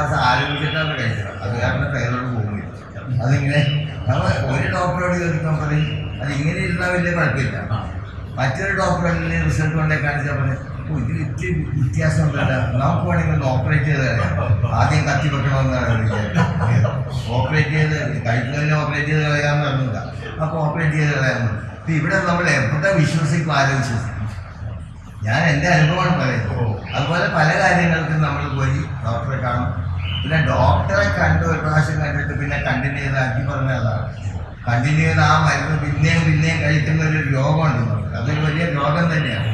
ദിവസം ആലോചിച്ചിട്ടാണ് കഴിച്ചത്. അത് കാരണം കയ്യിലോട്ട് പോകുന്നില്ല. അതിങ്ങനെ നമ്മൾ ഒരു ഡോക്ടറോട് ചോദിക്കാൻ പറയും അത് ഇങ്ങനെ ഇരുന്നാൽ വലിയ കുഴപ്പമില്ല. മറ്റൊരു ഡോക്ടറിന് റിസൾട്ട് കൊണ്ടേ കാണിച്ചാൽ പറയും ഇതിൽ ഇത്തിരി വ്യത്യാസം ഉണ്ടല്ല, നമുക്ക് വേണമെങ്കിൽ ഒന്ന് ഓപ്പറേറ്റ് ചെയ്ത് കളയാം. ആദ്യം കത്തി വെക്കണമെന്നാണ് ഓപ്പറേറ്റ് ചെയ്ത് കഴിക്കുന്നതിന് ഓപ്പറേറ്റ് ചെയ്ത് കളയാമെന്ന് പറഞ്ഞില്ല. അപ്പോൾ ഓപ്പറേറ്റ് ചെയ്ത് കളയാമെന്ന്. ഇപ്പം ഇവിടെ നമ്മൾ എവിടെ വിശ്വസിക്കും, ആരും വിശ്വസിക്കും. ഞാൻ എൻ്റെ അനുഭവമാണ് പറയുന്നത്. അതുപോലെ പല കാര്യങ്ങൾക്കും നമ്മൾ പോയി ഡോക്ടറെ കാണും. പിന്നെ ഡോക്ടറെ കണ്ട് ഒരു പ്രാവശ്യം കണ്ടിട്ട് പിന്നെ കണ്ടിന്യൂ ചെയ്താക്കി പറഞ്ഞതാണ്. കണ്ടിന്യൂ ചെയ്ത് ആ മരുന്ന് പിന്നെയും കഴിക്കുന്ന ഒരു രോഗമുണ്ട് നമുക്ക്. അതൊരു വലിയ രോഗം തന്നെയാണ്.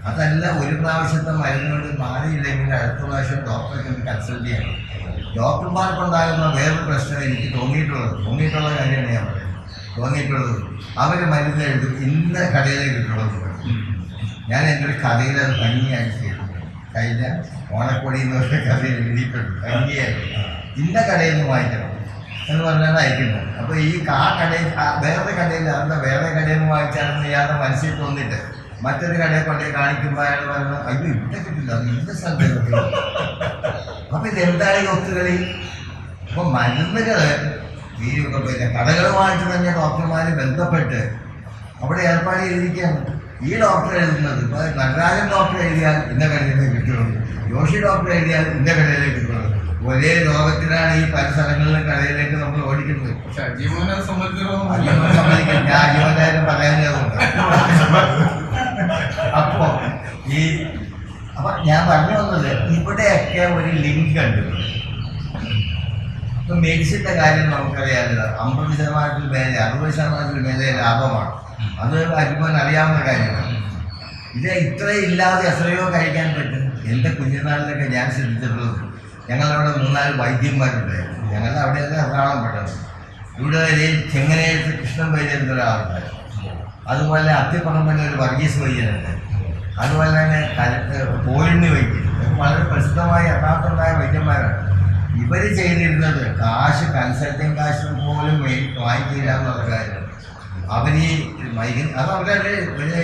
അതല്ല, ഒരു പ്രാവശ്യത്തെ മരുന്നുകൊണ്ട് മാറിയില്ലെങ്കിൽ അടുത്ത പ്രാവശ്യം ഡോക്ടറെ കണ്ട് കൺസൾട്ട് ചെയ്യണം. ഡോക്ടർമാർക്കുണ്ടാകുന്ന വേറൊരു പ്രശ്നം എനിക്ക് തോന്നിയിട്ടുള്ള കാര്യമാണ് ഞാൻ പറയുന്നത്. അവർ മരുന്ന് എഴുതും, ഇന്ന കടയിലേക്ക് കിട്ടുള്ളത്. ഞാൻ എൻ്റെ ഒരു കഥയിൽ അത് ഭംഗിയായി ചെയ്തു. കഴിഞ്ഞ ഓണക്കോടി എന്ന് പറഞ്ഞ കഥയിൽ എഴുതിയിട്ടുണ്ട്. ഭംഗിയായിട്ട് ഇന്ന കടയിൽ നിന്ന് വാങ്ങിക്കണം എന്ന് പറഞ്ഞാണ് അയക്കുന്നത്. അപ്പോൾ ഈ കടയിൽ വേറെ കടയിൽ വേറെ കടയിൽ നിന്ന് വാങ്ങിച്ചാണെന്ന് ഇയാളുടെ മനസ്സിൽ തോന്നിയിട്ട് മറ്റൊരു കടയെ കൊണ്ടേ കാണിക്കുമ്പോൾ അയാൾ പറയുന്നത് അയ്യോ ഇവിടെ കിട്ടില്ല, ഇന്ന സ്ഥലത്ത് കിട്ടില്ല. അപ്പം ഇതെന്താണ് ഈ ഒത്തുകളി? അപ്പോൾ മരുന്നുകൾ ഈ കടകളുമായിട്ട് തന്നെ ഡോക്ടർമാർ ബന്ധപ്പെട്ട് അവിടെ ഏർപ്പാട് ചെയ്തിരിക്കുകയാണ്. ഈ ഡോക്ടർ എഴുതുന്നത് ഇപ്പോൾ നടരാജൻ ഡോക്ടർ എഴുതിയാൽ ഇന്ന കടയിലേക്ക് കിട്ടുള്ളൂ, ജോഷി ഡോക്ടർ എഴുതിയാൽ ഇന്ന കടയിലേക്ക് കിട്ടുള്ളൂ. ഒരേ രോഗത്തിനാണ് ഈ പല സ്ഥലങ്ങളിലും കടയിലേക്ക് നമ്മൾ ഓടിക്കുന്നത്. പക്ഷെ അജീവനെ സമ്മതിക്കണം, ഞാൻ അജീവനായാലും പറയാനുണ്ട്. അപ്പോൾ ഞാൻ പറഞ്ഞു വന്നത് ഇവിടെയൊക്കെ ഒരു ലിങ്ക് ഉണ്ട്. ഇപ്പം മെഡിസിൻ്റെ കാര്യം നമുക്കറിയാമല്ലോ, 50% മേലെ 60% മേലെ ലാഭമാണ്. അത് അജിമോൻ അറിയാവുന്ന കാര്യമാണ്. ഇത് ഇത്രയും ഇല്ലാതെ എത്രയോ കഴിക്കാൻ പറ്റും. എൻ്റെ കുഞ്ഞുനാളിലൊക്കെ ഞാൻ ശ്രദ്ധിച്ചിട്ടുള്ളത്, ഞങ്ങളവിടെ 3-4 വൈദ്യന്മാരുണ്ടായിരുന്നു. ഞങ്ങളുടെ അവിടെയൊക്കെ എറണാകുളം പെട്ടത്. ഇവിടെ വരെ ചെങ്ങനയെടുത്ത് കൃഷ്ണൻ വൈദ്യൻ്റെ ഒരാളുണ്ടായിരുന്നു. അതുപോലെ അത്തിപ്പറമ്പിൻ്റെ ഒരു വർഗീസ് വൈദ്യനുണ്ട്. അതുപോലെ തന്നെ പോയിണ്ണി വൈദ്യൻ, വളരെ പ്രസിദ്ധമായ എറണാകുളത്തുണ്ടായ വൈദ്യന്മാരാണ്. ഇവർ ചെയ്തിരുന്നത് കൺസൾട്ടിങ് കാശ് പോലും വാങ്ങിക്കില്ല എന്നുള്ള കാര്യമാണ്. അവർ ഈ അത് അവരുടെ ഒരു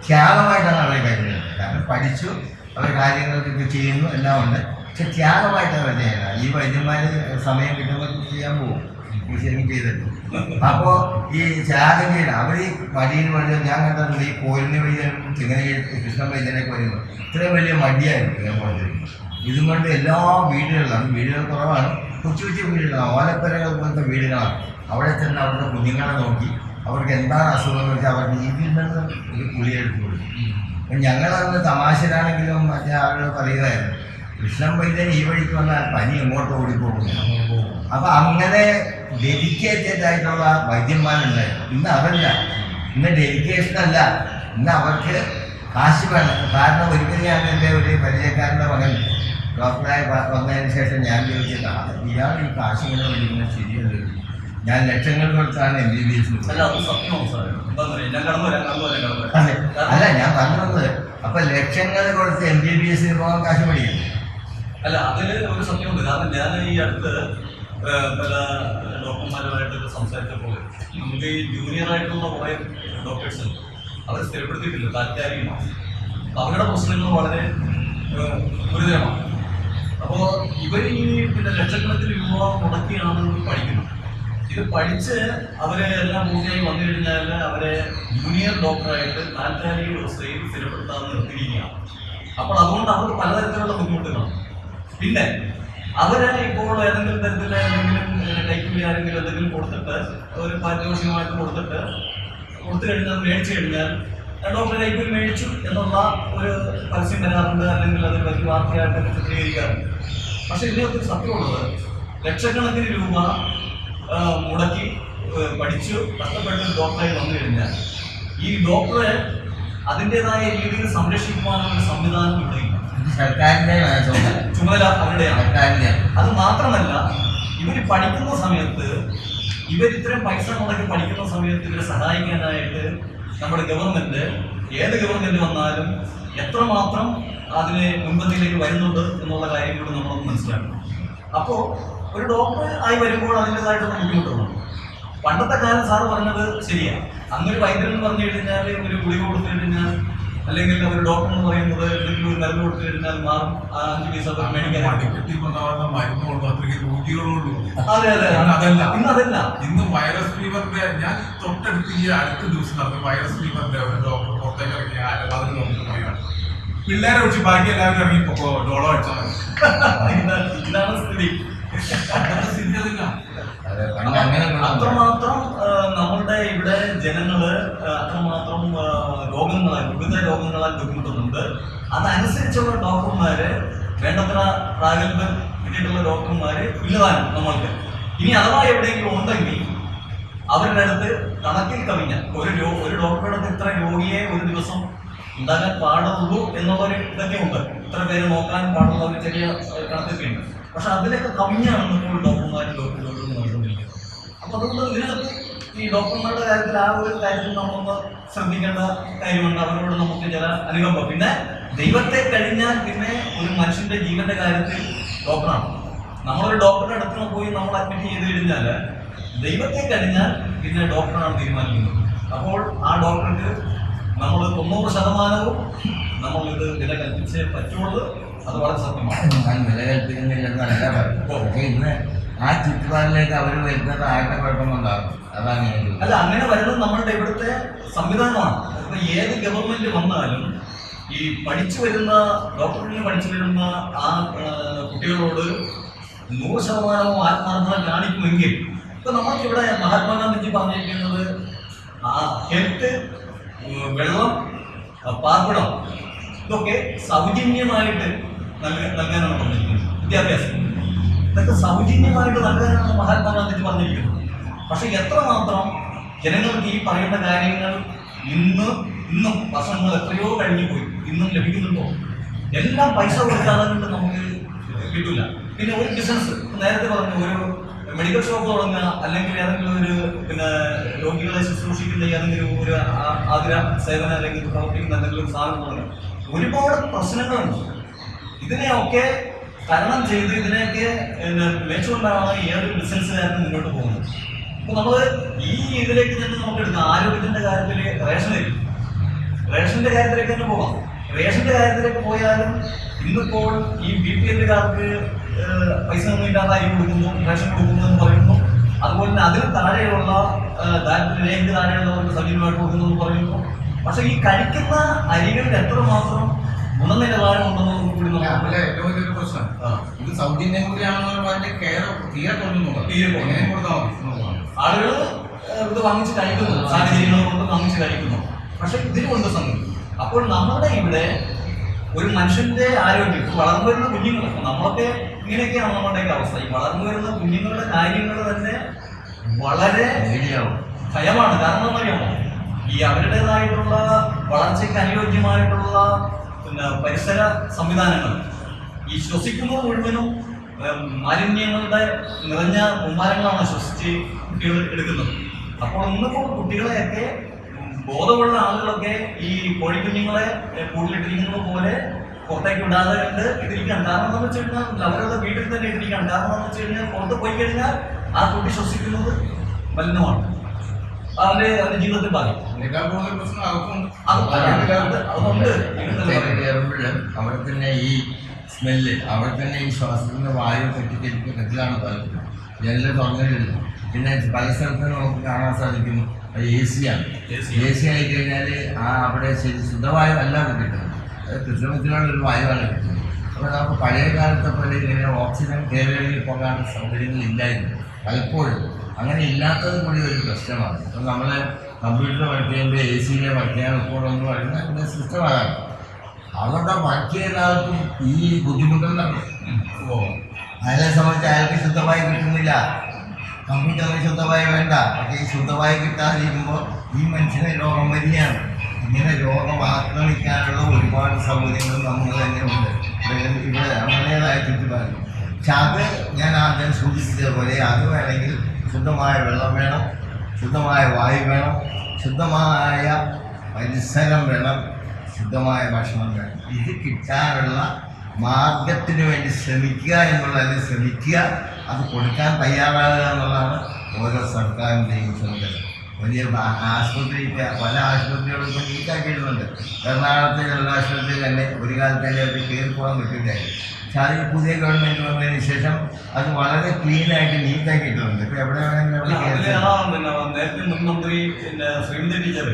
ത്യാഗമായിട്ടാണ് അവർ കരുതുന്നത്. കാരണം പഠിച്ചു, അവർ കാര്യങ്ങളൊക്കെ ചെയ്യുന്നു, എല്ലാം ഉണ്ട്. പക്ഷെ ത്യാഗമായിട്ടാണ് അവർ ചെയ്യുന്നത്. ഈ വൈദ്യന്മാർ സമയം കിട്ടുമ്പോൾ ചെയ്യാൻ പോകും, ശരിക്കും ചെയ്തിട്ട്. അപ്പോൾ ഈ ത്യാഗം ചെയ്യണം. അവർ ഈ മടിയിൽ വഴിയും ഞാൻ കണ്ടിട്ടുണ്ട്. ഈ കോലിന് വഴിയും ഇങ്ങനെ കൃഷ്ണൻ വൈദ്യനൊക്കെ വരുമ്പോൾ ഇത്രയും വലിയ മടിയായിരുന്നു. ഇതും കൊണ്ട് എല്ലാ വീടുകളിലാണ്, വീടുകൾ കുറവാണ്, കൊച്ചു വീടുകളാണ്, ഓലപ്പരകൾ പോലത്തെ വീടുകളാണ്. അവിടെ ചെന്ന് അവരുടെ കുഞ്ഞുങ്ങളെ നോക്കി അവർക്ക് എന്താണ് അസുഖം എന്ന് വെച്ചാൽ അവർക്ക് ഇതിൽ നിന്ന് ഒരു കുളിയെടുത്ത് കൊടുക്കും. അപ്പം ഞങ്ങളന്ന് തമാശയിലാണെങ്കിലും മറ്റേ ആളുകൾ പറയുകയായിരുന്നു, കൃഷ്ണൻ വൈദ്യൻ ഈ വഴിക്ക് വന്നാൽ പനി എങ്ങോട്ട് ഓടിപ്പോകുന്നു. അപ്പം അങ്ങനെ ഡെഡിക്കേറ്റഡ് ആയിട്ടുള്ള വൈദ്യന്മാരുണ്ടായിരുന്നു. ഇന്ന് അതല്ല, ഇന്ന് ഡെഡിക്കേഷനല്ല, ഇന്ന് അവർക്ക് കാശ് വേണം. കാരണം ഒരിക്കലും ഞാൻ എൻ്റെ ഒരു പരിചയക്കാരൻ്റെ മകൻ ഡോക്ടറായി വന്നതിന് ശേഷം ഞാൻ ചോദിച്ചതാണ്, ഇയാൾ ഈ കാശ് ഇങ്ങനെ മേടിക്കുന്നത് ശരിയല്ല. ഞാൻ ലക്ഷങ്ങൾ കൊടുത്താണ് MBBS. അല്ല, ഞാൻ പറഞ്ഞു വന്നത് അപ്പൊ ലക്ഷങ്ങൾ കൊടുത്ത് MBBS പോകാൻ കാശ് മേടിക്കും. അല്ല, അതിൽ ഒരു സത്യമുണ്ട്. കാരണം ഞാൻ ഈ അടുത്ത് പല ഡോക്ടർമാരുമായിട്ടൊക്കെ സംസാരിച്ചപ്പോൾ നമുക്ക് ഈ ജൂനിയർ ആയിട്ടുള്ള കുറേ ഡോക്ടേഴ്സ് അവർ സ്ഥിരപ്പെടുത്തിയിട്ടില്ല, താൽക്കാലികമാണ്. അവരുടെ പ്രശ്നങ്ങൾ വളരെ ഗുരുതരമാണ്. അപ്പോൾ ഇവർ ഈ ലക്ഷക്കണക്കിന് രൂപ മുടക്കിയാണ് പഠിക്കുന്നത്. ഇത് പഠിച്ച് അവരെ എല്ലാം പൂർത്തിയായി വന്നു കഴിഞ്ഞാൽ അവരെ ജൂനിയർ ഡോക്ടറായിട്ട് താൽക്കാലിക വ്യവസ്ഥയിൽ സ്ഥിരപ്പെടുത്താമെന്ന് നിർത്തിയിരിക്കുകയാണ്. അപ്പോൾ അതുകൊണ്ട് അവർ പലതരത്തിലുള്ള ബുദ്ധിമുട്ടുകളാണ്. പിന്നെ അവരെ ഇപ്പോൾ ഏതെങ്കിലും തരത്തിൽ എന്തെങ്കിലും കൈക്കൂലി ആരെങ്കിലും എന്തെങ്കിലും കൊടുത്തിട്ട് ഒരു പാരിതോഷികമായിട്ട് കൊടുത്തു കഴിഞ്ഞാൽ മേടിച്ചു കഴിഞ്ഞാൽ ഡോക്ടറെ കൈക്കൂലി മേടിച്ചു എന്നുള്ള ഒരു പരസ്യം വരാറുണ്ട്, അല്ലെങ്കിൽ അത് വലിയ വാർത്തയായിട്ട് ചിത്രീകരിക്കാറുണ്ട്. പക്ഷെ ഇതിനകത്തൊരു സത്യമുള്ളത്, ലക്ഷക്കണക്കിന് രൂപ മുടക്കി പഠിച്ചു കഷ്ടപ്പെട്ട് ഡോക്ടറായി വന്നു കഴിഞ്ഞാൽ ഈ ഡോക്ടറെ അതിൻ്റെതായ രീതിയിൽ സംരക്ഷിക്കുവാനുള്ള ഒരു സംവിധാനം ഇവിടെയില്ല. സർക്കാരിൻ്റെ ചുമതല അവരുടെയാണ്. അത് മാത്രമല്ല, ഇവർ പഠിക്കുന്ന സമയത്ത് ഇത്രയും പൈസ മുടക്കി പഠിക്കുന്ന സമയത്ത് ഇവരെ സഹായിക്കാനായിട്ട് നമ്മുടെ ഗവൺമെൻറ്, ഏത് ഗവൺമെൻറ് വന്നാലും എത്രമാത്രം അതിനെ മുൻപന്തിയിലേക്ക് വരുന്നുണ്ട് എന്നുള്ള കാര്യം കൂടി നമ്മളൊന്ന് മനസ്സിലാക്കണം. അപ്പോൾ ഒരു ഡോക്ടർ ആയി വരുമ്പോൾ അതിൻ്റെതായിട്ടുള്ള ബുദ്ധിമുട്ടുള്ളൂ. പണ്ടത്തെ കാലം സാറ് പറഞ്ഞത് ശരിയാണ്. അങ്ങൊരു വൈദ്യൻ എന്ന് പറഞ്ഞു കഴിഞ്ഞാൽ ഒരു ഗുളിക കൊടുത്തു കഴിഞ്ഞാൽ അല്ലെങ്കിൽ അവർ ഡോക്ടർ എന്ന് പറയുന്നത് എന്തെങ്കിലും ഒരു മരുന്ന് കൊടുത്തു കഴിഞ്ഞാൽ മാറും, 5 പൈസ മേടിക്കാൻ. മരുന്നുള്ളൂ, അത്രയ്ക്ക് രോഗികളുള്ളൂ. അതെ അതെ, അതല്ല ഇന്ന് അതല്ല. ഇന്ന് വൈറസ് ഫീവറിന്റെ ഞാൻ തൊട്ടടുത്ത് ഈ അടുത്ത ദിവസം നടന്നു വൈറസ് ഫീവറിന്റെ ഒരു ഡോക്ടർ പുറത്തേക്ക് ഇറങ്ങിയ അതിന് നോക്കുകയാണ്. പിള്ളേരെ ഒഴിച്ച് ബാക്കി എല്ലാവരും ഇറങ്ങിപ്പോ ഡോളോ അടിച്ചാൽ ഇതാണ് സ്ഥിതി. സ്ഥിതി അതില്ല. അത്രമാത്രം നമ്മളുടെ ഇവിടെ ജനങ്ങള് അത്രമാത്രം വിവിധ രോഗങ്ങളാൽ ബുദ്ധിമുട്ടുന്നുണ്ട്. അതനുസരിച്ചുള്ള ഡോക്ടർമാര്, വേണ്ടത്ര പ്രാഗൽഭ്യം കിട്ടിയിട്ടുള്ള ഡോക്ടർമാര് ഇല്ലതാണ് നമ്മൾക്ക്. ഇനി അഥവാ എവിടെയെങ്കിലും ഉണ്ടെങ്കിൽ അവരുടെ അടുത്ത് കണക്കിൽ കവിഞ്ഞ ഒരു ഡോക്ടറുടെ അടുത്ത് ഇത്ര രോഗിയെ ഒരു ദിവസം ഉണ്ടാകാൻ പാടുള്ളൂ എന്നുള്ളൊരു ഇതൊക്കെ ഉണ്ട്. ഇത്ര പേര് നോക്കാൻ പാടുള്ള ഒരു ചെറിയ കണക്കൊക്കെ ഉണ്ട്. പക്ഷെ അതിലൊക്കെ കവിഞ്ഞാണ് ഇപ്പോൾ ഡോക്ടർമാരും ഡോക്ടറും നടന്നുകൊണ്ടിരിക്കുന്നത്. അപ്പോൾ അതുകൊണ്ട് ഇതിനകത്ത് ഈ ഡോക്ടർമാരുടെ കാര്യത്തിൽ ആ ഒരു കാര്യത്തിൽ നമ്മളൊന്ന് ശ്രദ്ധിക്കേണ്ട കാര്യമുണ്ട്. അവരോട് നമുക്ക് ചില അനുകമ്പ. പിന്നെ ദൈവത്തെ കഴിഞ്ഞാൽ പിന്നെ ഒരു മനുഷ്യന്റെ ജീവന്റെ കാര്യത്തിൽ ഡോക്ടറാണ്. നമ്മളൊരു ഡോക്ടറുടെ അടുത്ത് പോയി നമ്മൾ അഡ്മിറ്റ് ചെയ്ത് കഴിഞ്ഞാൽ ദൈവത്തെ കഴിഞ്ഞാൽ പിന്നെ ഡോക്ടറാണ് തീരുമാനിക്കുന്നത്. അപ്പോൾ ആ ഡോക്ടർക്ക് നമ്മൾ 90% നമ്മളിത് വില കൽപ്പിച്ചേ പറ്റുള്ളൂ. അത് വളരെ സത്യമാണ്. ഞാൻ വില കൽപ്പിക്കുന്നില്ലെന്നല്ല പറയുന്നത്. ഇന്ന് ആ ചുറ്റുപാടിലേക്ക് അവർ വരുന്നത് ആരുടെ കുഴപ്പമുണ്ടാകും, അതാണ്. അല്ല, അങ്ങനെ വരുന്നത് നമ്മളുടെ ഇവിടുത്തെ സംവിധാനമാണ്. ഇപ്പൊ ഏത് ഗവൺമെന്റ് വന്നാലും ഈ പഠിച്ചു വരുന്ന ഡോക്ടറിന് പഠിച്ചു വരുന്ന ആ കുട്ടികളോട് 100% ആത്മാർത്ഥത കാണിക്കുമെങ്കിൽ ഇപ്പൊ നമുക്കിവിടെ മഹാത്മാഗാന്ധിജി പറഞ്ഞിരിക്കുന്നത് ആ ഹെൽത്ത്, വെള്ളം, പാർപ്പിടം ഇതൊക്കെ സൗജന്യമായിട്ട് നൽകാനാണ് പറഞ്ഞിരിക്കുന്നത്. വിദ്യാഭ്യാസം ഇതൊക്കെ സൗജന്യമായിട്ട് നൽകാനാണ് മഹാത്മാഗാന്ധിജി പറഞ്ഞിരിക്കുന്നത്. പക്ഷെ എത്രമാത്രം ജനങ്ങൾക്ക് ഈ പറയുന്ന കാര്യങ്ങൾ ഇന്നും വർഷങ്ങൾ എത്രയോ കഴിഞ്ഞു പോയി ഇന്നും ലഭിക്കുന്നുണ്ടോ? എല്ലാം പൈസ കൊടുക്കാതെ കൊണ്ട് നമുക്ക് കിട്ടില്ല. പിന്നെ ഒരു ബിസിനസ്, നേരത്തെ പറഞ്ഞു, ഒരു മെഡിക്കൽ ഷോപ്പ് തുടങ്ങുക, അല്ലെങ്കിൽ ഏതെങ്കിലും ഒരു രോഗികളെ ശുശ്രൂഷിക്കുന്ന ഏതെങ്കിലും ഒരു ആതുര സേവന അല്ലെങ്കിൽ പ്രവർത്തിക്കുന്ന എന്തെങ്കിലും സാധനം തുടങ്ങുക. ഒരുപാട് പ്രശ്നങ്ങളുണ്ട്. ഇതിനെയൊക്കെ തരണം ചെയ്ത് ഇതിനെയൊക്കെ വെച്ചുകൊണ്ടാണ് ഏതൊരു ബിസിനസ്സുകാരനും മുന്നോട്ട് പോകുന്നത്. അപ്പോൾ നമ്മൾ ഈ ഇതിലേക്ക് തന്നെ നമുക്ക് എടുക്കാം. ആരോഗ്യത്തിൻ്റെ കാര്യത്തിൽ റേഷൻ്റെ കാര്യത്തിലേക്ക് തന്നെ പോകാം. റേഷൻ്റെ കാര്യത്തിലേക്ക് പോയാലും ഇന്നിപ്പോൾ ഈ BPL-കാർക്ക് പൈസ ഒന്നും ഇല്ലാതെ അരി കൊടുക്കുന്നു, റേഷൻ കൊടുക്കുന്നു എന്ന് പറയുന്നു. അതുപോലെ തന്നെ അതിന് താഴെയുള്ള ദാരിദ്ര്യരേഖയ്ക്ക് താഴെയുള്ളവർക്ക് സൗജന്യമായിട്ട് കൊടുക്കുന്നു എന്ന് പറയുന്നു. പക്ഷെ ഈ കഴിക്കുന്ന അരികളിൽ എത്രമാത്രം ഗുണനിലവാരം ഉണ്ടെന്ന് കൂടി ഏറ്റവും വലിയൊരു പ്രശ്നം ഇത് സൗജന്യം കൂടിയാണെന്നുള്ള അതിന്റെ കെയർ തീരെ കൊടുത്താൽ ആളുകൾ ഇത് വാങ്ങിച്ച് കഴിക്കുന്നു, സാഹചര്യങ്ങൾ കൊണ്ട് വാങ്ങിച്ച് കഴിക്കുന്നു. പക്ഷെ ഇതിനുണ്ട് സംഗതി. അപ്പോൾ നമ്മുടെ ഇവിടെ ഒരു മനുഷ്യന്റെ ആരോഗ്യം, വളർന്നു വരുന്ന കുഞ്ഞുങ്ങൾ, നമ്മളൊക്കെ ഇങ്ങനെയൊക്കെയാണ് നമ്മുടെയൊക്കെ അവസ്ഥ. ഈ വളർന്നു വരുന്ന കുഞ്ഞുങ്ങളുടെ കാര്യങ്ങൾ തന്നെ വളരെ ഭയമാണ്. കാരണം എന്നറിയാമോ, ഈ അവരുടേതായിട്ടുള്ള വളർച്ചയ്ക്ക് അനുയോജ്യമായിട്ടുള്ള പരിസര സംവിധാനങ്ങൾ ഈ ശ്വസിക്കുന്നത് മുഴുവനും മാലിന്യങ്ങളുടെ നിറഞ്ഞ കുമ്പാരങ്ങളാണ് ശ്വസിച്ച് കുട്ടികൾ എടുക്കുന്നത്. അപ്പോൾ ഇന്നിപ്പോൾ കുട്ടികളെയൊക്കെ ബോധമുള്ള ആളുകളൊക്കെ ഈ കോഴിക്കുഞ്ഞുങ്ങളെ കൂടുതലിട്ടിരിക്കുന്നത് പോലെ പുറത്തേക്ക് വിടാതെ കണ്ട് ഇട്ടിരിക്കുകയാണ്. കാരണം എന്താണെന്ന് വെച്ച് കഴിഞ്ഞാൽ അവരുടെ വീട്ടിൽ തന്നെ ഇട്ടിരിക്കുകയാണ്. കാരണം എന്താണെന്ന് വെച്ച് കഴിഞ്ഞാൽ പുറത്ത് പോയി കഴിഞ്ഞാൽ ആ കുട്ടി ശ്വസിക്കുന്നത് മലിനമാണ്, അവന്റെ ജീവിതത്തിൽ ബാധിക്കും. അതുകൊണ്ട് അവിടെ തന്നെ ഈ സ്മെല്ല്, അവിടെ തന്നെ ഈ ശ്വാസത്തിൻ്റെ വായു കെട്ടിലാണ് താല്പര്യം. ജനല് തുറന്നിട്ടില്ല. പിന്നെ പല സ്ഥലത്തും നമുക്ക് കാണാൻ സാധിക്കും AC ആണ്. AC ആയിക്കഴിഞ്ഞാൽ അവിടെ ശുദ്ധവായു അല്ലാതെ കിട്ടുന്നത്, അത് കൃത്രിമത്തിലുള്ളൊരു വായുവാണ് കിട്ടുന്നത്. അപ്പോൾ നമുക്ക് പഴയ കാലത്തെ പോലെ ഇങ്ങനെ ഓക്സിജൻ കയറി പോകാൻ സൗകര്യങ്ങളില്ലായിരുന്നു പലപ്പോഴും. അങ്ങനെ ഇല്ലാത്തത് കൂടി ഒരു പ്രശ്നമാണ്. ഇപ്പം നമ്മൾ കമ്പ്യൂട്ടർ വർക്ക് ചെയ്യുമ്പോൾ AC-യിലെ വർക്ക് ചെയ്യാൻ ഇപ്പോഴെന്ന് പറയുന്ന സിസ്റ്റമാകാം. അവരുടെ വർക്ക് ചെയ്യുന്ന ആൾക്കും ഈ ബുദ്ധിമുട്ടുണ്ടാകും. അയാളെ സംബന്ധിച്ച് അയാൾക്ക് ശുദ്ധമായി കിട്ടുന്നില്ല. കമ്പ്യൂട്ടറിന് ശുദ്ധമായി വേണ്ട. പക്ഷേ ഈ ശുദ്ധമായി കിട്ടാതിരിക്കുമ്പോൾ ഈ മനുഷ്യനെ രോഗം വരികയാണ്. ഇങ്ങനെ രോഗം ആക്രമിക്കാനുള്ള ഒരുപാട് സൗകര്യങ്ങൾ നമ്മൾ തന്നെ ഉണ്ട് ഇവിടെ നമ്മുടേതായ ചുറ്റുപാട്. പക്ഷെ അത് ഞാൻ ആദ്യം സൂചിപ്പിച്ചതുപോലെ അത് വേണമെങ്കിൽ ശുദ്ധമായ വെള്ളം വേണം, ശുദ്ധമായ വായു വേണം, ശുദ്ധമായ പരിസരം വേണം, ശുദ്ധമായ ഭക്ഷണം വേണം. ഇത് കിട്ടാനുള്ള മാർഗത്തിന് വേണ്ടി ശ്രമിക്കുക എന്നുള്ളതിന് ശ്രമിക്കുക, അത് കൊടുക്കാൻ തയ്യാറാകുക എന്നുള്ളതാണ് ഓരോ സർക്കാരിൻ്റെയും ചുമതല. വലിയ ആശുപത്രി പല ആശുപത്രികളും ഇപ്പം നീറ്റാക്കിയിട്ടുണ്ട്. എറണാകുളത്തെ ആശുപത്രിയിൽ തന്നെ ഒരു കാലത്ത് തന്നെ അവർ കയറി പോകാൻ പറ്റില്ലായിരുന്നു. പക്ഷെ അത് പുതിയ ഗവൺമെൻറ് വന്നതിന് ശേഷം അത് വളരെ ക്ലീനായിട്ട് നീറ്റാക്കിയിട്ടുണ്ട്. ഇപ്പം എവിടെ വേണമെങ്കിലും നേരത്തെ മുൻ മന്ത്രി ശ്രീമതി ടീച്ചർ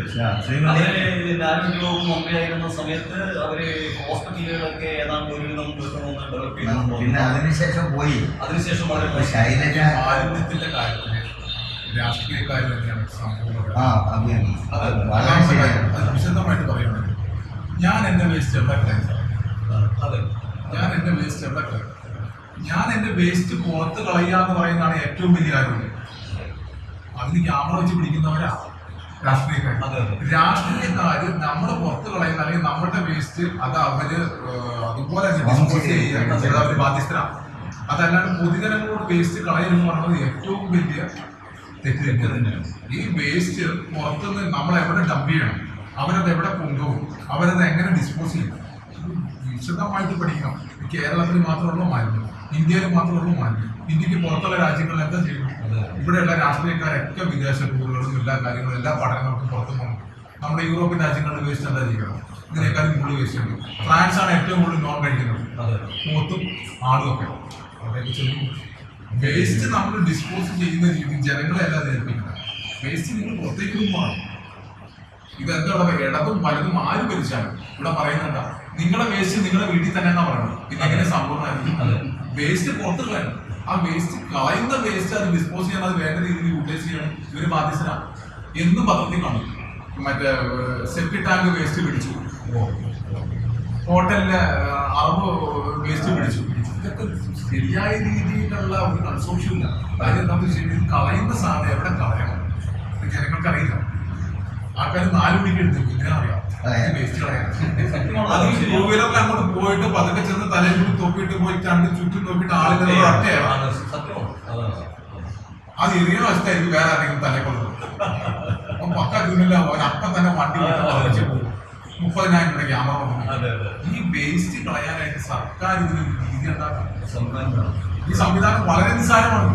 ആരോഗ്യവകുപ്പ് മന്ത്രിയായിരുന്ന സമയത്ത് അവര് ഹോസ്പിറ്റലുകളൊക്കെ ഏതാണ്ട് ഒരുവിധം ഡെവലപ്പ് ചെയ്യുന്നു. പിന്നെ അതിനുശേഷം പോയി. അതിനുശേഷം വളരെ ശൈലജ മാലിന്യത്തിന്റെ കാര്യത്തിൽ രാഷ്ട്രീയക്കാർ തന്നെയാണ് സംഭവം. അത് വിശദമായിട്ട് പറയുകയാണെങ്കിൽ ഞാൻ എൻ്റെ വേസ്റ്റ് എവിടെ കളയാം? അതെ, ഞാൻ എൻ്റെ വേസ്റ്റ് എവിടെ കളയാം? ഞാൻ എൻ്റെ വേസ്റ്റ് പുറത്ത് കളയുക എന്ന് പറയുന്നതാണ് ഏറ്റവും വലിയ കാര്യം. അതിന് ക്യാമറ വെച്ച് പിടിക്കുന്നവരാ രാഷ്ട്രീയക്കാർ. രാഷ്ട്രീയക്കാര് നമ്മൾ പുറത്ത് കളയുന്ന അല്ലെങ്കിൽ നമ്മുടെ വേസ്റ്റ് അത് അവര് അതുപോലെ ഡിസ്പോസ് ചെയ്യുക അവർ ബാധ്യസ്ഥരാണ്. അതല്ലാണ്ട് പൊതുജനങ്ങളോട് വേസ്റ്റ് കളയുമെന്ന് പറയുന്നത് ഏറ്റവും വലിയ തെറ്റ് തന്നെയാണ്. ഈ വേസ്റ്റ് പുറത്തുനിന്ന് നമ്മൾ എവിടെ ഡംപ് ചെയ്യണം, അവരത് എവിടെ കൊണ്ടുപോകും, അവരത് എങ്ങനെ ഡിസ്പോസ് ചെയ്യും, വിശദമായിട്ട് പഠിക്കണം. കേരളത്തിൽ മാത്രമുള്ള മാലിന്യം, ഇന്ത്യയിൽ മാത്രമുള്ള മാലിന്യം, ഇന്ത്യക്ക് പുറത്തുള്ള രാജ്യങ്ങളിൽ എന്താ ചെയ്യണം? ഇവിടെയുള്ള രാഷ്ട്രീയക്കാരൊക്കെ വിദേശ ടൂറുകളും എല്ലാ കാര്യങ്ങളും എല്ലാ പഠനങ്ങൾക്കും പുറത്തു പോകും. നമ്മുടെ യൂറോപ്യൻ രാജ്യങ്ങളുടെ വേസ്റ്റ് എന്താ ചെയ്യണം? ഇതിനേക്കാളും കൂടുതൽ വേസ്റ്റ് ഉണ്ട്. ഫ്രാൻസാണ് ഏറ്റവും കൂടുതൽ നോൺ കഴിക്കുന്നത്, പോത്തും ആടും ഒക്കെ. അവിടെയൊക്കെ ചെല്ലും വേസ്റ്റ് നമ്മൾ ഡിസ്പോസ് ചെയ്യുന്ന രീതി ജനങ്ങളെ അല്ലാതെ ഏൽപ്പിക്കണം. വേസ്റ്റ് നിങ്ങൾ പുറത്തേക്ക് പോകണം. ഇതെന്താ ഇടതും വലതും ആര് ഭരിച്ചാലും ഇവിടെ പറയുന്നുണ്ട നിങ്ങളുടെ വേസ്റ്റ് നിങ്ങളുടെ വീട്ടിൽ തന്നെ എന്നാ പറയുന്നത്. പിന്നെ എങ്ങനെ സമ്പൂർണ്ണമായിരിക്കും? വേസ്റ്റ് പുറത്ത് കളയണം. ആ വേസ്റ്റ് കളയുന്ന വേസ്റ്റ് അത് ഡിസ്പോസ് ചെയ്യാൻ അത് വേണ്ട രീതിയിൽ യൂട്ടിലൈസ് ചെയ്യണം. ഇവര് ബാധ്യസ്ഥരാണ്. എന്നും പത്രത്തിൽ കാണും. മറ്റേ സെപ്റ്റി ടാങ്ക് വേസ്റ്റ് പിടിച്ചു, ഹോട്ടലിലെ അറബ് വേസ്റ്റ് പിടിച്ചു. ഇതൊക്കെ ശരിയായ രീതിയിലുള്ള ഒരു കൺസോർഷ്യം ഇല്ല. കാര്യം എന്താ വെച്ചാൽ കളയുന്ന സാധനം എവിടെ കളയണം ജനങ്ങൾക്ക് അറിയില്ല. ആൾക്കാർ 4 മണിക്ക് എടുത്തു ഇങ്ങനെ അറിയാം വേസ്റ്റ് കളയാൻ. അത് ഈ ടൂ വീലറിൽ അങ്ങോട്ട് പോയിട്ട് പതുക്കെ ചെന്ന് തലയിൽ കൂടി തൊപ്പിയിട്ട് പോയി കണ്ട് ചുറ്റും നോക്കിയിട്ട് ആളിന്റെ ഒറ്റയാണ്. അത് എറിയ വശത്തായിരിക്കും വേറെ ആരെങ്കിലും തലയിൽ കൊണ്ടത്. അപ്പം പക്ക ജൂനില്ല അവൻ അപ്പം തന്നെ വണ്ടി വിളിച്ച് പോകും. 30,000 രൂപ ക്യാമറ വന്നു. ഈ വേസ്റ്റ് കളയാനായിട്ട് സർക്കാർ ഇതിന് രീതി ഉണ്ടാക്കണം. ഈ സംവിധാനം വളരെ നിസ്സാരമാണ്.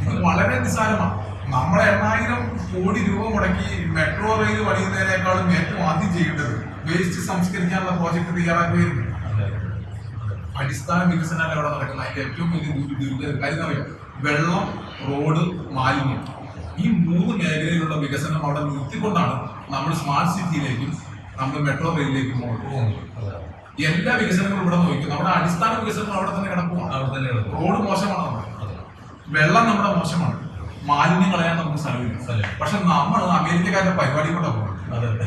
ഇത് വളരെ നിസ്സാരമാണ്. നമ്മളെ 8,000 കോടി രൂപ മുടക്കി മെട്രോ റെയിൽ പണിയുന്നതിനേക്കാളും ഏറ്റവും ആദ്യം ചെയ്യേണ്ടത് വേസ്റ്റ് സംസ്കരിക്കാനുള്ള പ്രോജക്ട് തയ്യാറാക്കുകയായിരുന്നു. അടിസ്ഥാന വികസനം അവിടെ നടക്കുന്നത് അതിന്റെ ഏറ്റവും വലിയ കാര്യം അറിയാം. വെള്ളം, റോഡ്, മാലിന്യം, ഈ 3 മേഖലയിലുള്ള വികസനം അവിടെ നിർത്തിക്കൊണ്ടാണ് നമ്മൾ സ്മാർട്ട് സിറ്റിയിലേക്കും നമ്മൾ മെട്രോ റെയിലിലേക്കും പോകുന്നത്. എല്ലാ വികസനങ്ങളും ഇവിടെ നോക്കും. നമ്മുടെ അടിസ്ഥാന വികസനങ്ങൾ അവിടെ തന്നെ കിടക്കും. റോഡ് മോശമാണ്, നമ്മുടെ വെള്ളം നമ്മുടെ മോശമാണ്, മാലിന്യം കളയാൻ നമുക്ക് സ്ഥലമില്ല. പക്ഷെ നമ്മൾ അമേരിക്കക്കാരുടെ പരിപാടി കൊണ്ടാ പോകുന്നത്.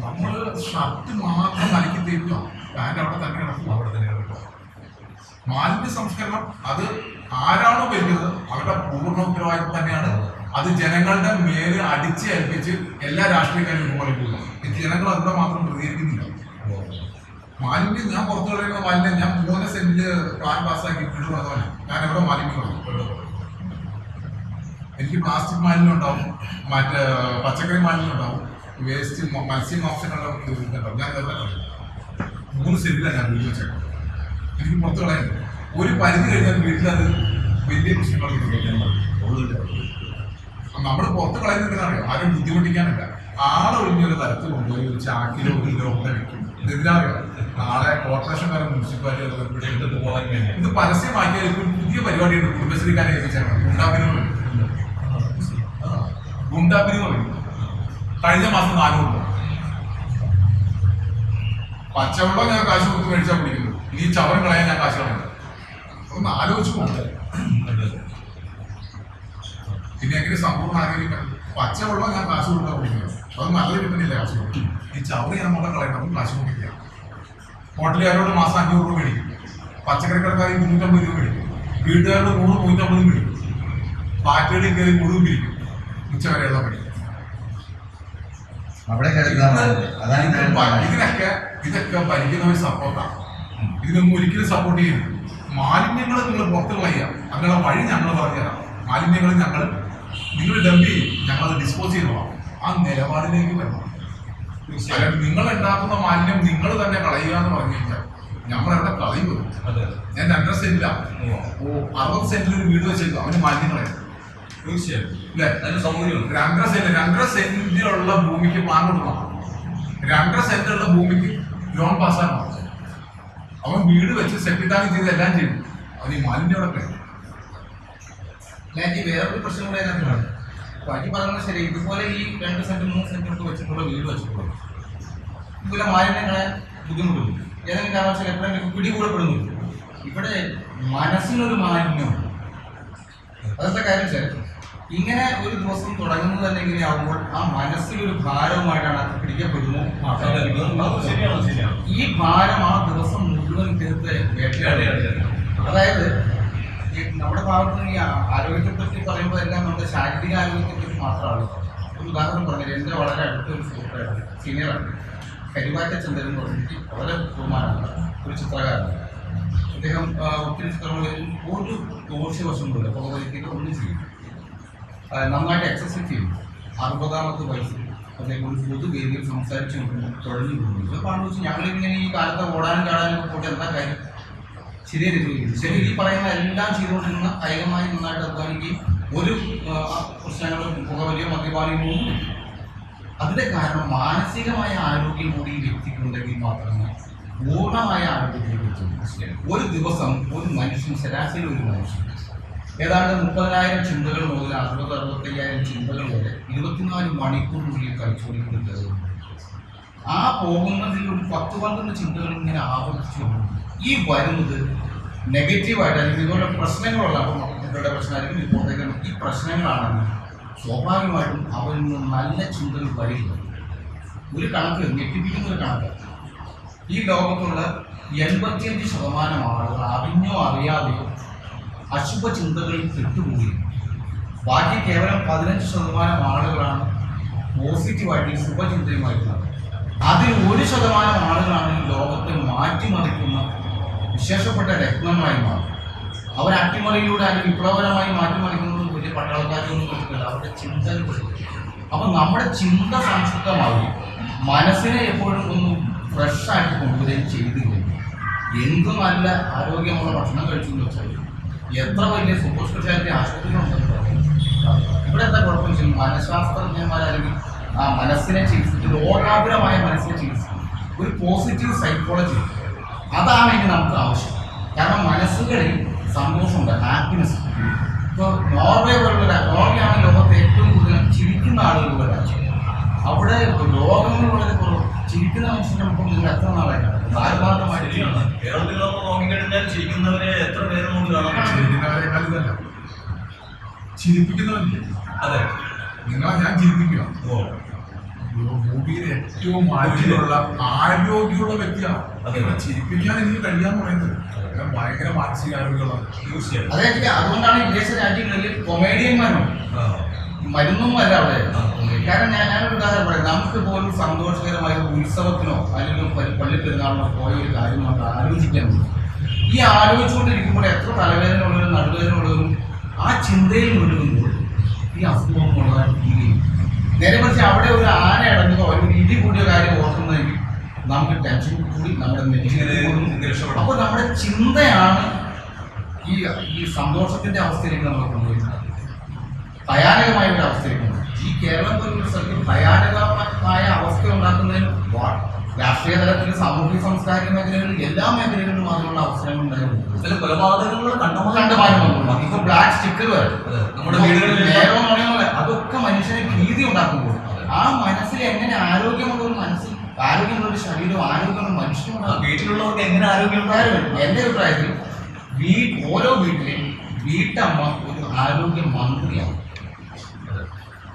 നമ്മള് ഷർട്ട് മാത്രം നൽകി തേക്കുക, പാൻറ് അവിടെ തന്നെ കിടക്കും. മാലിന്യ സംസ്കരണം അത് ആരാണോ വരുന്നത് അവരുടെ പൂർണ്ണ ഉത്തരവാദിത്വം തന്നെയാണ്. അത് ജനങ്ങളുടെ മേല് അടിച്ച് ഏൽപ്പിച്ച് എല്ലാ രാഷ്ട്രീയക്കാരും പോലെ പോകുന്നു. ജനങ്ങൾ അതിവിടെ മാത്രം പ്രതികരിക്കുന്നില്ല. മാലിന്യം ഞാൻ പുറത്തു കളയുന്ന മാലിന്യം ഞാൻ 3 സെന്റില് പ്ലാൻ പാസ്സാക്കി ഇട്ടിട്ട് വന്നവനാണ്. ഞാൻ എവിടെ മാലിന്യം കളയും? എനിക്ക് പ്ലാസ്റ്റിക് മാലിന്യം ഉണ്ടാവും, മറ്റേ പച്ചക്കറി മാലിന്യം ഉണ്ടാവും, വേസ്റ്റ് മത്സ്യമാംസങ്ങളുടെ ഇതുണ്ടാവും. ഞാൻ എവിടെ കളയും? 3 സെന്റിലാണ് ഞാൻ വീട്ടിൽ വെച്ചേക്കാം. എനിക്ക് പുറത്ത് കളയുന്നത് ഒരു പരിധി കഴിഞ്ഞാൽ വീട്ടിലത് വലിയ പ്രശ്നങ്ങൾ. നമ്മൾ പുറത്ത് കളയുന്നതിനാണ് ആരും ബുദ്ധിമുട്ടിക്കാനില്ല. ആളൊഴിഞ്ഞൊരു തരത്തിൽ കൊണ്ടുപോയി ഒരു ചാക്കിലോ 1 കിലോ ഒക്കെ വെക്കും. ഇതെന്തിനാറിയോ? നാളെ കോർപ്പറേഷൻകാരും മുനിസിപ്പാലിറ്റി എടുത്തിട്ട് പോകാൻ വേണ്ടി ഇത് പരസ്യമാക്കിയാൽ ഇപ്പോൾ പുതിയ പരിപാടിയുണ്ട്. കുടുംബശ്രീക്കാരെ ഏൽപ്പിച്ചാണ് ഗുണ്ടാപിരിവ് പറയും. കഴിഞ്ഞ മാസം 400 രൂപ പച്ചവെള്ളം ഞാൻ കാശ് കൊടുത്ത് മേടിച്ചാൽ കുടിക്കുന്നു. ഇനി ചവരം കളയാൻ ഞാൻ കാശ് കളയുന്നത്. ഒന്ന് ആലോചിച്ച് പോകുന്നത്. പിന്നെ എങ്ങനെ സമ്പൂർണ്ണ ആഗ്രഹിക്കണം? പച്ചവെള്ളം ഞാൻ കാശ് കൊടുക്കാൻ കുടിക്കുന്നത്, അത് നല്ലത് കിട്ടുന്നില്ല കാശ് കൊടുക്കും. ഈ ചവറ് ഞാൻ മുള കളയണം, അപ്പം കാശ് കൊടുക്കില്ല. ഹോട്ടലുകാരോട് മാസം 500 രൂപ മേടിക്കും, പച്ചക്കറി കടക്കാർ 350 രൂപ മേടിക്കും, വീട്ടുകാരോട് 100-150 മേടിക്കും, പാറ്റുകളിൽ കയറി മുഴുവൻ പിരിക്കും. ഉച്ചവരെയുള്ള പണി അവിടെ ഇതൊക്കെ ഭരിക്കുന്നവർ സപ്പോർട്ടാണ്. ഇതിനൊന്നും ഒരിക്കലും സപ്പോർട്ട് ചെയ്യുന്നു. മാലിന്യങ്ങൾ നിങ്ങൾ പുറത്ത് കളയുക, അതിനുള്ള വഴി ഞങ്ങൾ പറഞ്ഞുതരാം. മാലിന്യങ്ങൾ നിങ്ങൾ ഡംപ് ചെയ്യും, ഞങ്ങളത് ഡിസ്പോസ് ചെയ്തോളാം. ആ നിലപാടിലേക്ക് വരണം. അല്ലെങ്കിൽ നിങ്ങൾ ഉണ്ടാക്കുന്ന മാലിന്യം നിങ്ങൾ തന്നെ കളയുക എന്ന് പറഞ്ഞു കഴിഞ്ഞാൽ നമ്മളെവിടെ കളയുന്നത്? ഞാൻ 2.5 സെന്റിലാണ് 60 സെന്റിൽ ഒരു വീട് വെച്ചേക്കും, അവന് മാലിന്യം കളയും. തീർച്ചയായും അല്ലേ? അതിന് സൗകര്യമുണ്ട്. 2.5 സെന്റിലുള്ള ഭൂമിക്ക് പ്ലാൻ കൊടുക്കണം. 2.5 സെന്റുള്ള ഭൂമിക്ക് ലോൺ പാസ്സാക്കണം. അവൻ വീട് വെച്ച് സെപ്റ്റിക് ടാങ്ക് ചെയ്ത് എല്ലാം ചെയ്യും. അവൻ ഈ മാലിന്യമൊക്കെ ഞാൻ വേറൊരു പ്രശ്നം കൂടെ അതിനകത്താണ്. ബാക്കി പറയുന്നത് ശരി, ഇതുപോലെ ഈ 2 സെന്റ് 3 സെന്റ് ഒക്കെ വെച്ചിട്ടുള്ള വീട് വെച്ചിട്ടുള്ളത് ഇതുപോലെ മാലിന്യങ്ങളെ ബുദ്ധിമുട്ടുന്നു. ഏതെങ്കിലും കാരണവശാൽ എപ്പോഴെങ്കിലും പിടികൂടപ്പെടുന്നു. ഇവിടെ മനസ്സിനൊരു മാലിന്യമുണ്ട്. അതെന്താ കാര്യം വെച്ചാൽ ഇങ്ങനെ ഒരു ദിവസം തുടങ്ങുന്നത് തന്നെ ഇങ്ങനെയാവുമ്പോൾ ആ മനസ്സിലൊരു ഭാരവുമായിട്ടാണ് അത് പിടിക്കപ്പെടുന്നു. ഈ ഭാരം ആ ദിവസം മുഴുവൻ തീർത്ത് വേട്ടയാടുകയാണ്. അതായത് ഈ നമ്മുടെ ഭാഗത്ത് ഈ ആരോഗ്യത്തെ പറ്റി പറയുമ്പോൾ എല്ലാം നമ്മുടെ ശാരീരിക ആരോഗ്യത്തെ പറ്റി മാത്രമാണ്. ഒരു ഉദാഹരണം പറഞ്ഞത് എൻ്റെ വളരെ അടുത്തൊരു സുഹൃത്തായിരുന്നു, സീനിയറാണ്, കരിവാറ്റച്ചന്ദ്രൻ എന്ന് പറഞ്ഞിട്ട് വളരെ ബഹുമാനമാണ്, ഒരു ചിത്രകാരനാണ്. അദ്ദേഹം ഒത്തിരി ചിത്രങ്ങളിൽ ഒരു ദോഷവശമുണ്ട്, പുകവലിക്കുക ഒന്നും ചെയ്യും, നന്നായിട്ട് എക്സസൈസ് ചെയ്യും. 60ാമത്തെ വയസ്സിൽ അദ്ദേഹം ഒരു പൊതുവേദിയിൽ സംസാരിച്ചു നോക്കുമ്പോൾ തുഴഞ്ഞു പോകുന്നു. ഇതൊക്കെ വെച്ച് ഞങ്ങളിങ്ങനെ ഈ കാലത്ത് ഓടാനും ചാടാനും ഒക്കെ പോയിട്ട് എന്താ കാര്യം? ശരിയല്ല. ശരി, ഈ പറയുന്ന എല്ലാം ചെയ്തുകൊണ്ടിരുന്ന കായികമായി നന്നായിട്ട് അധ്വാനിക്കുകയും ഒരു പ്രശ്നങ്ങളും പുകവലിയോ മദ്യപാനമോ ഒന്നും. അതിന്റെ കാരണം മാനസികമായ ആരോഗ്യം കൂടി ഈ വ്യക്തിക്കുണ്ടെങ്കിൽ മാത്രമേ പൂർണ്ണമായ ആരോഗ്യത്തിലേക്ക് എത്തുള്ളൂ. ഒരു ദിവസം ഒരു മനുഷ്യൻ, ശരാശരി ഒരു മനുഷ്യൻ ഏതാണ്ട് 30,000 ചിന്തകൾ മുതൽ 60-65,000 ചിന്തകൾ വരെ 24 മണിക്കൂറിനുള്ളിൽ കഴിച്ചുകൊണ്ടിരിക്കുന്നത്. ആ പോകുന്നതിൽ ഒരു 10-12 ചിന്തകൾ ഇങ്ങനെ ആവർത്തിച്ചു ഈ വരുന്നത് നെഗറ്റീവായിട്ട്, അല്ലെങ്കിൽ ഇതുപോലെ പ്രശ്നങ്ങളുള്ള, അപ്പം കുട്ടികളുടെ പ്രശ്നമായിരിക്കും, ഇപ്പോഴത്തേക്കും ഈ പ്രശ്നങ്ങളാണെങ്കിൽ സ്വാഭാവികമായിട്ടും അവരിൽ നിന്ന് നല്ല ചിന്തകൾ വരില്ല. ഒരു കണക്ക്, ഞെട്ടിപ്പിക്കുന്ന ഒരു കണക്ക്, ഈ ലോകത്തുള്ള 85% ആളുകൾ അറിഞ്ഞോ അറിയാതെയോ അശുഭ ചിന്തകളിൽ പെട്ടുപോയി. ബാക്കി കേവലം 15% ആളുകളാണ് പോസിറ്റീവായിട്ട് ഈ ശുഭചിന്തയുമായിട്ടുള്ളത്. അതിൽ 1% ആളുകളാണ് ഈ ലോകത്തെ മാറ്റിമറിക്കുന്ന വിശേഷപ്പെട്ട രത്നങ്ങളായി മാറും. അവർ അട്ടിമറിയിലൂടെ അല്ലെങ്കിൽ വിപ്ലവകരമായി മാറ്റിമറിക്കുന്നതും വലിയ പട്ടാളക്കാരൊന്നും പറ്റില്ല, അവരുടെ ചിന്തകൾ പഠിക്കും. അപ്പം നമ്മുടെ ചിന്ത സംശുദ്ധമാവുകയും മനസ്സിനെ എപ്പോഴും ഒന്ന് ഫ്രഷായിട്ട് കൊണ്ടുവരികയും ചെയ്തില്ലെങ്കിൽ എന്ത് നല്ല ആരോഗ്യമുള്ള ഭക്ഷണം കഴിച്ചെന്ന് വെച്ചാൽ എത്ര വലിയ സൂപ്പർ സ്പെഷ്യാലിറ്റി ആശുപത്രികളുണ്ടെന്ന് പറയും. ഇവിടെ എന്താ കുഴപ്പമെന്ന് വെച്ചാൽ മനഃശാസ്ത്രജ്ഞന്മാരല്ലെങ്കിൽ ആ മനസ്സിനെ ചികിത്സിച്ച്, രോഗാതുരമായ മനസ്സിനെ ചികിത്സിക്കും, ഒരു പോസിറ്റീവ് സൈക്കോളജി, അതാണ് ഇനി നമുക്ക് ആവശ്യം. കാരണം മനസ്സുകളിൽ സന്തോഷമുണ്ട്, ഹാപ്പിനെസ്. ഇപ്പോൾ നോർവേ നോർവേയാണ് ലോകത്തെ ഏറ്റവും കൂടുതൽ ചിരിക്കുന്ന ആളുകളുള്ള രാജ്യം. അവിടെ രോഗങ്ങൾ വളരെ കുറവ്. ചിരിക്കുന്ന മനുഷ്യനെ നമുക്ക് നിങ്ങൾ എത്ര നാളായിട്ടാണ് ഭാരമാത്രമായിട്ട് കേരളത്തിൽ നമ്മൾ നോക്കിക്കഴിഞ്ഞാൽ ചിരിക്കുന്നവരെ എത്ര പേര് നമുക്ക് കാണാൻ പറ്റും? ചിരിക്കുന്നവരെക്കാൾ ഇതല്ല, ചിരിപ്പിക്കുന്നവരില്ലേ? അതെ, നിങ്ങളെ ഞാൻ ചിരിപ്പിക്കുക. ഭൂമിയിൽ ഏറ്റവും ആരോഗ്യമുള്ള വ്യക്തിയാണ്. ചിരിപ്പിക്കാൻ എനിക്ക് കഴിയാന്ന് പറയുന്നത് ഭയങ്കര മാനസികാരോഗ്യമുള്ള. തീർച്ചയായും. അതായത് അതുകൊണ്ടാണ് വിദേശ രാജ്യങ്ങളിൽ കൊമേഡിയന്മാരുണ്ട്, മരുന്നൊന്നും അല്ല അവിടെ. കാരണം ഞാനൊരു ഉദാഹരണം പറയാം. നമുക്ക് പോലും സന്തോഷകരമായ ഒരു ഉത്സവത്തിനോ അല്ലെങ്കിൽ പള്ളി പെരുന്നാളിനോ പോയ ഒരു കാര്യം നമുക്ക് ആലോചിക്കാനുണ്ട്. ഈ ആലോചിച്ചുകൊണ്ടിരിക്കുമ്പോൾ എത്ര തലവേദന ഉള്ളവരും നടുവേദന ഉള്ളവരും ആ ചിന്തയിൽ മുഴുകുമ്പോൾ ഈ അസുഖം ഉള്ളതായിട്ട് ഫീൽ ചെയ്യും. നേരെ മറിച്ച് അവിടെ ഒരു ആന അടങ്ങുകയോ ഒരു ഇടി കൂടിയ കാര്യം ഓർക്കുന്നതെങ്കിൽ നമുക്ക് ടെൻഷൻ കൂടി നമ്മുടെ നെറ്റിൽ. അപ്പോൾ നമ്മുടെ ചിന്തയാണ് ഈ സന്തോഷത്തിന്റെ അവസ്ഥയിലേക്ക് നമ്മൾ കൊണ്ടുവരുന്നത്, ഭയാനകമായ ഒരു അവസ്ഥയിലേക്ക്. ഈ കേരളം പോലുള്ള സ്ഥലത്ത് ഭയാനകമായ അവസ്ഥ ഉണ്ടാക്കുന്നതിന് രാഷ്ട്രീയ തലത്തിൽ, സാമൂഹിക സാംസ്കാരിക മേഖലകളിൽ, എല്ലാ മേഖലകളിലും അതിനുള്ള അവസരങ്ങൾ ഉണ്ടായിരുന്നു. ചില കൊലപാതകങ്ങൾ കണ്ടമാനം ഇപ്പൊ ബ്ലാക്ക് സ്റ്റിക്കർ വരെ നമ്മുടെ വീടുകളിൽ നേരോ നുണയോ അതൊക്കെ മനുഷ്യനെ ഭീതി ഉണ്ടാക്കുമ്പോൾ ആ മനസ്സിൽ എങ്ങനെ ആരോഗ്യമുള്ള ഒരു മനസ്സിൽ, ആരോഗ്യമുള്ള ഒരു ശരീരവും ആരോഗ്യമുള്ള മനുഷ്യനുണ്ടാകും. വീട്ടിലുള്ളവർക്ക് എങ്ങനെ ആരോഗ്യം ഉണ്ടായിരുന്നു. എൻ്റെ അഭിപ്രായത്തിൽ ഓരോ വീട്ടിലെയും വീട്ടമ്മ ഒരു ആരോഗ്യ മന്ത്രിയാണ്.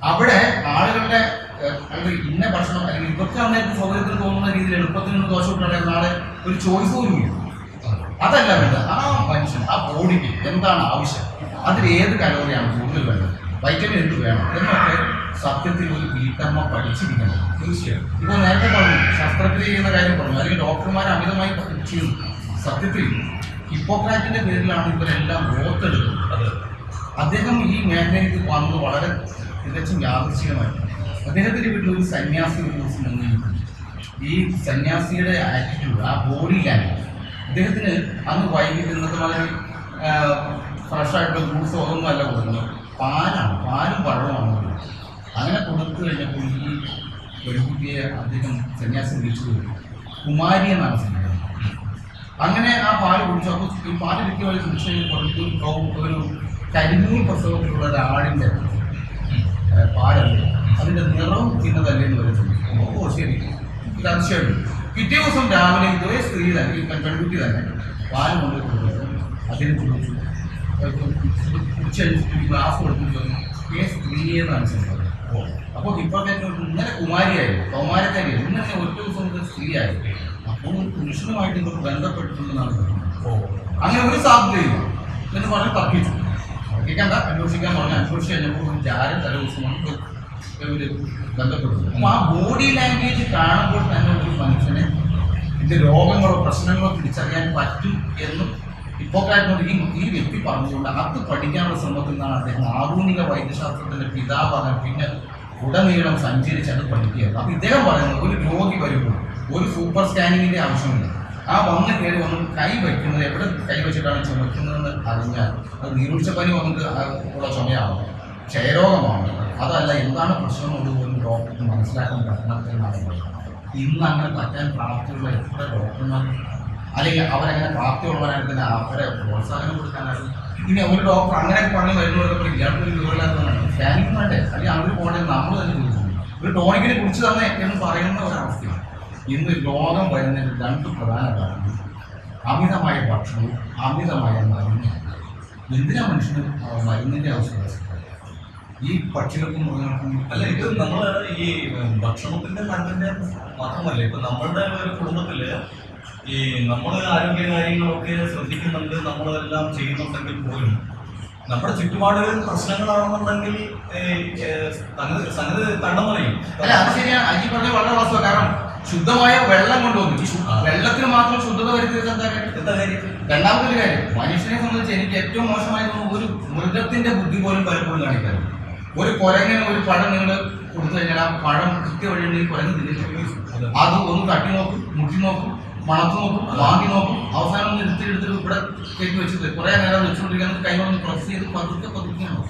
അവിടെ ആളുകളുടെ ഇന്ന ഭക്ഷണം അല്ലെങ്കിൽ ഇവർക്ക് അന്നേരത്തെ സൗകര്യത്തിൽ തോന്നുന്ന രീതിയിൽ എളുപ്പത്തിൽ നിന്ന് ദോശ ഇട്ടുണ്ടായിരുന്ന നാളെ ഒരു ചോയ്സ് പോലും ഇല്ല. അതല്ല വേണ്ടത്. ആ മനുഷ്യൻ, ആ ബോഡിക്ക് എന്താണ് ആവശ്യം, അതിൽ ഏത് കലോറിയാണ് കൂടുതൽ വേണ്ടത്, വൈറ്റമിൻ എന്ത് വേണം എന്നൊക്കെ സത്യത്തിൽ ഒരു വീട്ടമ്മ പഠിച്ചിരിക്കണം. തീർച്ചയായും. ഇപ്പോൾ നേരത്തെ പറഞ്ഞു, ശസ്ത്രക്രിയ ചെയ്യുന്ന കാര്യം പറഞ്ഞു, അല്ലെങ്കിൽ ഡോക്ടർമാർ അമിതമായി ചെയ്യുന്നു. സത്യത്തിൽ ഹിപ്പോക്രാറ്റിന്റെ പേരിലാണ് ഇവരെല്ലാം ഓർത്തെടുക്കുന്നത്. അദ്ദേഹം ഈ മേഖലയിലേക്ക് വന്നത് വളരെ തികച്ചും യാദൃശ്ചികമായി. അദ്ദേഹത്തിൻ്റെ വീട്ടിൽ ഒരു സന്യാസി ഒരു ദിവസം വന്നിരിക്കുന്നു. ഈ സന്യാസിയുടെ ആറ്റിറ്റ്യൂഡ്, ആ ബോഡി ലാംഗ്വേജ്, അദ്ദേഹത്തിന് അന്ന് വൈകിട്ട് ഇന്നത്തെ വളരെ ഫ്രഷായിട്ടുള്ള ജ്യൂസോ ഒന്നും അല്ല കൊടുക്കുന്നത്, പാലും പഴവുമാണ്. അങ്ങനെ കൊടുത്തു കഴിഞ്ഞപ്പോൾ ഈ പെൺകുട്ടിയെ അദ്ദേഹം സന്യാസം വിളിച്ചു കുമാരി എന്നാണ് സംഭവം. അങ്ങനെ ആ പാല് കുടിച്ചപ്പോൾ ഈ പാല് കിട്ടിയ പോലെ കുടിച്ച് ഒരു കരിമൂൽ പ്രസവത്തിലുള്ള ഒരാളിൻ്റെ പാലല്ലേ, അതിൻ്റെ നിറം തിന്നതല്ലേന്ന് വരെ ചോദിച്ചു. ഓ ശരി, ഇത് അതിശയമുണ്ട്. പിറ്റേ ദിവസം രാവിലെ ഇതേ സ്ത്രീ തന്നെ, ഈ പെൺകുട്ടി തന്നെ പാല് കൊണ്ട് കൊടുത്തു, അതിന് കുടിച്ചു. കുടിച്ച് ഗ്ലാസ് കൊടുത്തു സ്ത്രീയെന്നാണ് സംഭവം. അപ്പോൾ ഇപ്പോഴത്തെ ഇന്നലെ കുമാരിയായിരുന്നു, കൗമാരക്കാരിയായിരുന്നു, ഇന്നലെ ഒറ്റ ദിവസം മുതൽ സ്ത്രീയായി. അപ്പോൾ പുരുഷനുമായിട്ട് ഇതൊക്കെ ബന്ധപ്പെട്ടിട്ടുണ്ടെന്നാണ് പറയുന്നത്. അങ്ങനെ ഒരു സാധ്യതയില്ല എന്ന് പറഞ്ഞ് തർക്കിച്ചു. തർക്കിക്കണ്ട, അന്വേഷിക്കാൻ പറഞ്ഞ് അന്വേഷിച്ച് കഴിഞ്ഞപ്പോൾ ജാരം തല ദിവസമാണ് ഇവർ ബന്ധപ്പെടുന്നത്. അപ്പോൾ ആ ബോഡി ലാംഗ്വേജ് കാണുമ്പോൾ തന്നെ ഒരു മനുഷ്യനെ ഇതിൻ്റെ രോഗങ്ങളോ പ്രശ്നങ്ങളോ തിരിച്ചറിയാൻ പറ്റും എന്നും ഹിപ്പോക്രാറ്റിനോട് ഈ വ്യക്തി പറഞ്ഞുകൊണ്ട് അത് പഠിക്കാനുള്ള ശ്രമത്തിൽ നിന്നാണ് അദ്ദേഹം ആധുനിക വൈദ്യശാസ്ത്രത്തിൻ്റെ പിതാവാകാൻ പിന്നെ ഉടനീളം സഞ്ചരിച്ച് അത് പഠിക്കുകയാണ്. അപ്പോൾ ഇദ്ദേഹം പറയുന്നത് ഒരു രോഗി വരുമ്പോൾ ഒരു സൂപ്പർ സ്കാനിങ്ങിൻ്റെ ആവശ്യമില്ല. ആ വന്ന് കയറി വന്ന് കൈ വയ്ക്കുന്നത് എവിടെ കൈ വെച്ചിട്ടാണ് ചുമക്കുന്നതെന്ന് അറിഞ്ഞാൽ അത് നീർവീഴ്ചപ്പനി വന്നിട്ട് ഉള്ള ചുമയാവും, ക്ഷയരോഗമാണ്, അതല്ല എന്താണ് പ്രശ്നം കൊണ്ടുപോലും ഡോക്ടർക്ക് മനസ്സിലാക്കാൻ പറ്റണം എന്നാണ് പറയുന്നത്. ഇന്ന് അങ്ങനെ പറ്റാൻ പ്രാപ്തിയുള്ള എത്ര ഡോക്ടർമാർ, അല്ലെങ്കിൽ അവരങ്ങനെ പ്രാപ്തിയുള്ളവരായിട്ട് തന്നെ അവരെ പ്രോത്സാഹനം കൊടുക്കാനായിട്ട് ഇനി ഒരു ഡോക്ടർ അങ്ങനെ പറഞ്ഞ് വരുന്നവരപ്പോൾ ഇയാൾക്ക് ഒരു വിവരമില്ലാത്തതാണ് സ്കാനിങ് വേണ്ടേ, അല്ലെങ്കിൽ അവർ പോകേണ്ടത് നമ്മൾ തന്നെ ചോദിച്ചു ഒരു ടോണിക്കിനെ കുറിച്ച് തന്നെ എന്ന് പറയുന്ന ഒരവസ്ഥയാണ്. ഇന്ന് രോഗം വരുന്നതിന് രണ്ട് പ്രധാന കാരണം അമിതമായ ഭക്ഷണവും അമിതമായ മരുന്നും. എന്തിനാ മനുഷ്യന് മരുന്നിൻ്റെ ആവശ്യമില്ല? ഈ പക്ഷികൾക്കും മൃഗങ്ങൾക്കും അല്ല, ഇത് നമ്മൾ ഈ ഭക്ഷണത്തിന്റെ മരുന്നിന്റെ മാത്രമല്ല, ഇപ്പൊ നമ്മളുടെ ഒരു കുടുംബത്തില് ഈ നമ്മൾ ആരോഗ്യ കാര്യങ്ങളൊക്കെ ശ്രദ്ധിക്കുന്നുണ്ട്, നമ്മളെല്ലാം ചെയ്യുന്നുണ്ടെങ്കിൽ പോലും നമ്മുടെ ചുറ്റുപാടുകൾ പ്രശ്നങ്ങളാണെന്നുണ്ടെങ്കിൽ സംഗതി തടം പറയും. അല്ല, അത് ശരിയാണ്. അജി പറഞ്ഞ വളരെ വാസ്തവം. കാരണം ശുദ്ധമായ വെള്ളം കൊണ്ടുവന്നു, വെള്ളത്തിന് മാത്രം ശുദ്ധത വരുത്തിയത് എന്താ കാര്യം? രണ്ടാമതൊരു കാര്യം, മനുഷ്യനെ സംബന്ധിച്ച് എനിക്ക് ഏറ്റവും മോശമായി തോന്നുന്നു ഒരു മൃഗത്തിന്റെ ബുദ്ധി പോലും പലപ്പോഴും കാണിക്കാറ്. ഒരു കുരങ്ങനെ ഒരു പഴം നിങ്ങൾ കൊടുത്തു കഴിഞ്ഞാൽ ആ പഴം കൃത്യവഴിയുണ്ടെങ്കിൽ കുരങ്ങ് തിരിച്ചു അത് ഒന്ന് തട്ടി നോക്കും, മുട്ടി നോക്കും, മണത്ത് നോക്കും, വാങ്ങി നോക്കും, അവസാനം ഒന്ന് എടുത്തിട്ട് ഇവിടെ കയറ്റി വെച്ചത് കുറേ നേരം വെച്ചുകൊണ്ടിരിക്കുന്നത് കൈകൊണ്ടൊന്ന് പ്രസ് ചെയ്ത് പതുക്കെയാണ്.